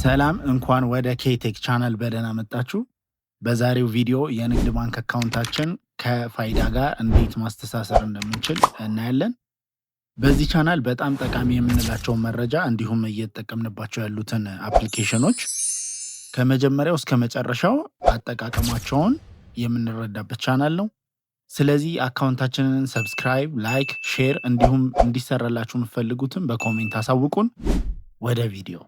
ሰላም እንኳን ወደ ኬቴክ ቻናል በደህና መጣችሁ። በዛሬው ቪዲዮ የንግድ ባንክ አካውንታችን ከፋይዳ ጋር እንዴት ማስተሳሰር እንደምንችል እናያለን። በዚህ ቻናል በጣም ጠቃሚ የምንላቸው መረጃ እንዲሁም እየተጠቀምንባቸው ያሉትን አፕሊኬሽኖች ከመጀመሪያው እስከ መጨረሻው አጠቃቀማቸውን የምንረዳበት ቻናል ነው። ስለዚህ አካውንታችንን ሰብስክራይብ፣ ላይክ፣ ሼር እንዲሁም እንዲሰራላችሁ የምትፈልጉትን በኮሜንት አሳውቁን። ወደ ቪዲዮ።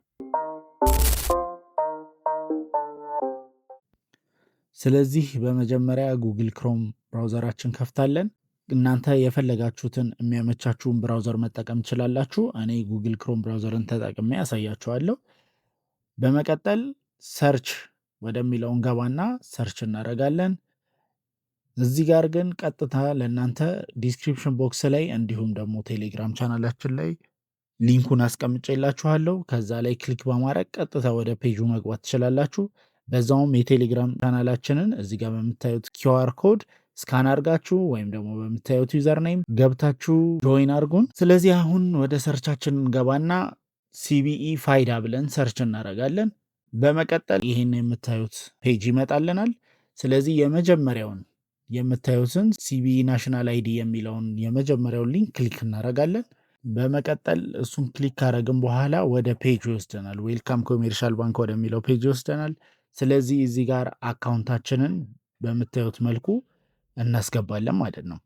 ስለዚህ በመጀመሪያ ጉግል ክሮም ብራውዘራችን ከፍታለን። እናንተ የፈለጋችሁትን የሚያመቻችሁን ብራውዘር መጠቀም ትችላላችሁ። እኔ ጉግል ክሮም ብራውዘርን ተጠቅሜ ያሳያችኋለሁ። በመቀጠል ሰርች ወደሚለው እንገባና ሰርች እናደርጋለን። እዚህ ጋር ግን ቀጥታ ለእናንተ ዲስክሪፕሽን ቦክስ ላይ እንዲሁም ደግሞ ቴሌግራም ቻናላችን ላይ ሊንኩን አስቀምጬላችኋለሁ። ከዛ ላይ ክሊክ በማድረግ ቀጥታ ወደ ፔጁ መግባት ትችላላችሁ። በዛውም የቴሌግራም ቻናላችንን እዚህ ጋር በምታዩት ኪውአር ኮድ ስካን አድርጋችሁ ወይም ደግሞ በምታዩት ዩዘር ኔም ገብታችሁ ጆይን አድርጉን። ስለዚህ አሁን ወደ ሰርቻችን እንገባና ሲቢኢ ፋይዳ ብለን ሰርች እናደርጋለን። በመቀጠል ይህን የምታዩት ፔጅ ይመጣልናል። ስለዚህ የመጀመሪያውን የምታዩትን ሲቢኢ ናሽናል አይዲ የሚለውን የመጀመሪያውን ሊንክ ክሊክ እናደርጋለን። በመቀጠል እሱን ክሊክ ካደረግን በኋላ ወደ ፔጅ ይወስደናል። ዌልካም ኮሜርሻል ባንክ ወደሚለው ፔጅ ይወስደናል። ስለዚህ እዚህ ጋር አካውንታችንን በምታዩት መልኩ እናስገባለን ማለት ነው።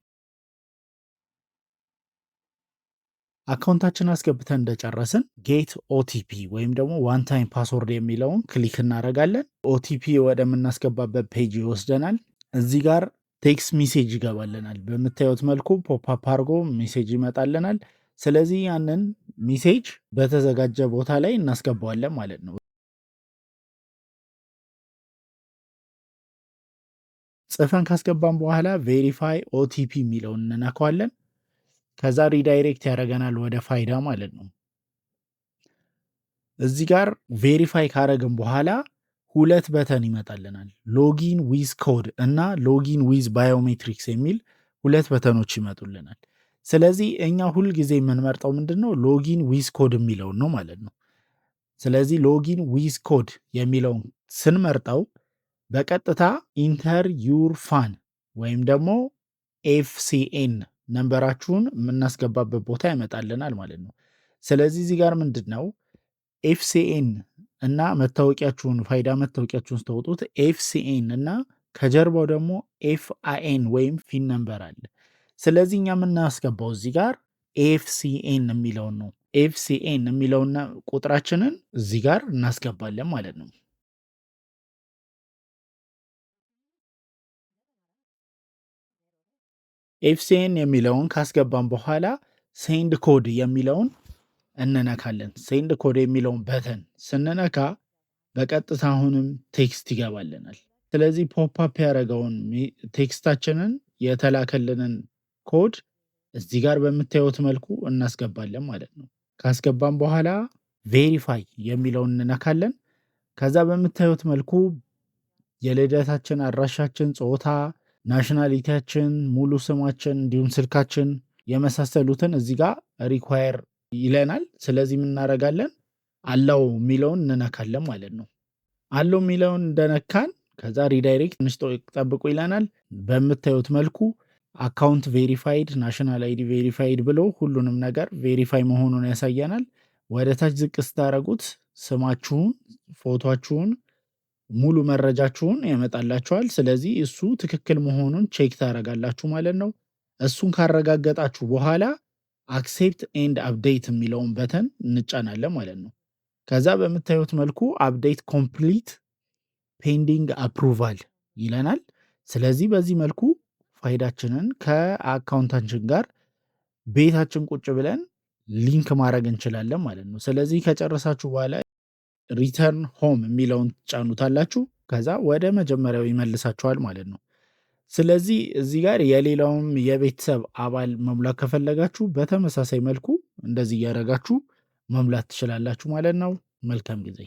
አካውንታችንን አስገብተን እንደጨረስን ጌት ኦቲፒ ወይም ደግሞ ዋን ታይም ፓስወርድ የሚለውን ክሊክ እናደርጋለን። ኦቲፒ ወደምናስገባበት ፔጅ ይወስደናል። እዚህ ጋር ቴክስት ሜሴጅ ይገባልናል። በምታዩት መልኩ ፖፕአፕ አድርጎ ሜሴጅ ይመጣልናል። ስለዚህ ያንን ሜሴጅ በተዘጋጀ ቦታ ላይ እናስገባዋለን ማለት ነው። ጽፈን ካስገባን በኋላ ቬሪፋይ ኦቲፒ የሚለውን እንነካዋለን። ከዛ ሪዳይሬክት ያደርገናል ወደ ፋይዳ ማለት ነው። እዚህ ጋር ቬሪፋይ ካረግን በኋላ ሁለት በተን ይመጣልናል። ሎጊን ዊዝ ኮድ እና ሎጊን ዊዝ ባዮሜትሪክስ የሚል ሁለት በተኖች ይመጡልናል። ስለዚህ እኛ ሁልጊዜ የምንመርጠው ምንድን ነው? ሎጊን ዊዝ ኮድ የሚለውን ነው ማለት ነው። ስለዚህ ሎጊን ዊዝ ኮድ የሚለውን ስንመርጠው በቀጥታ ኢንተር ዩር ፋን ወይም ደግሞ ኤፍሲኤን ነንበራችሁን የምናስገባበት ቦታ ያመጣልናል ማለት ነው። ስለዚህ እዚህ ጋር ምንድን ነው ኤፍሲኤን እና መታወቂያችሁን ፋይዳ መታወቂያችሁን ስተወጡት ኤፍሲኤን እና ከጀርባው ደግሞ ኤፍአይኤን ወይም ፊን ነንበር አለ። ስለዚህ እኛ የምናስገባው እዚህ ጋር ኤፍሲኤን የሚለውን ነው። ኤፍሲኤን የሚለውና ቁጥራችንን እዚህ ጋር እናስገባለን ማለት ነው። ኤፍሲኤን የሚለውን ካስገባን በኋላ ሴንድ ኮድ የሚለውን እንነካለን። ሴንድ ኮድ የሚለውን በተን ስንነካ በቀጥታ አሁንም ቴክስት ይገባልናል። ስለዚህ ፖፕአፕ ያደረገውን ቴክስታችንን የተላከልንን ኮድ እዚህ ጋር በምታዩት መልኩ እናስገባለን ማለት ነው። ካስገባን በኋላ ቬሪፋይ የሚለውን እንነካለን። ከዛ በምታዩት መልኩ የልደታችን አድራሻችን፣ ጾታ፣ ናሽናሊቲያችን፣ ሙሉ ስማችን እንዲሁም ስልካችን የመሳሰሉትን እዚህ ጋር ሪኳየር ይለናል። ስለዚህ የምናደርጋለን አላው የሚለውን እንነካለን ማለት ነው። አላው የሚለውን እንደነካን ከዛ ሪዳይሬክት ትንሽ ጠብቁ ይለናል። በምታዩት መልኩ አካውንት ቬሪፋይድ፣ ናሽናል አይዲ ቬሪፋይድ ብሎ ሁሉንም ነገር ቬሪፋይ መሆኑን ያሳየናል። ወደ ታች ዝቅ ስታደርጉት ስማችሁን፣ ፎቶችሁን፣ ሙሉ መረጃችሁን ያመጣላችኋል። ስለዚህ እሱ ትክክል መሆኑን ቼክ ታደርጋላችሁ ማለት ነው። እሱን ካረጋገጣችሁ በኋላ አክሴፕት ኤንድ አፕዴት የሚለውን በተን እንጫናለን ማለት ነው። ከዛ በምታዩት መልኩ አፕዴት ኮምፕሊት ፔንዲንግ አፕሩቫል ይለናል። ስለዚህ በዚህ መልኩ ፋይዳችንን ከአካውንታችን ጋር ቤታችን ቁጭ ብለን ሊንክ ማድረግ እንችላለን ማለት ነው። ስለዚህ ከጨረሳችሁ በኋላ ሪተርን ሆም የሚለውን ትጫኑታላችሁ። ከዛ ወደ መጀመሪያው ይመልሳችኋል ማለት ነው። ስለዚህ እዚህ ጋር የሌላውም የቤተሰብ አባል መሙላት ከፈለጋችሁ በተመሳሳይ መልኩ እንደዚህ እያደረጋችሁ መሙላት ትችላላችሁ ማለት ነው። መልካም ጊዜ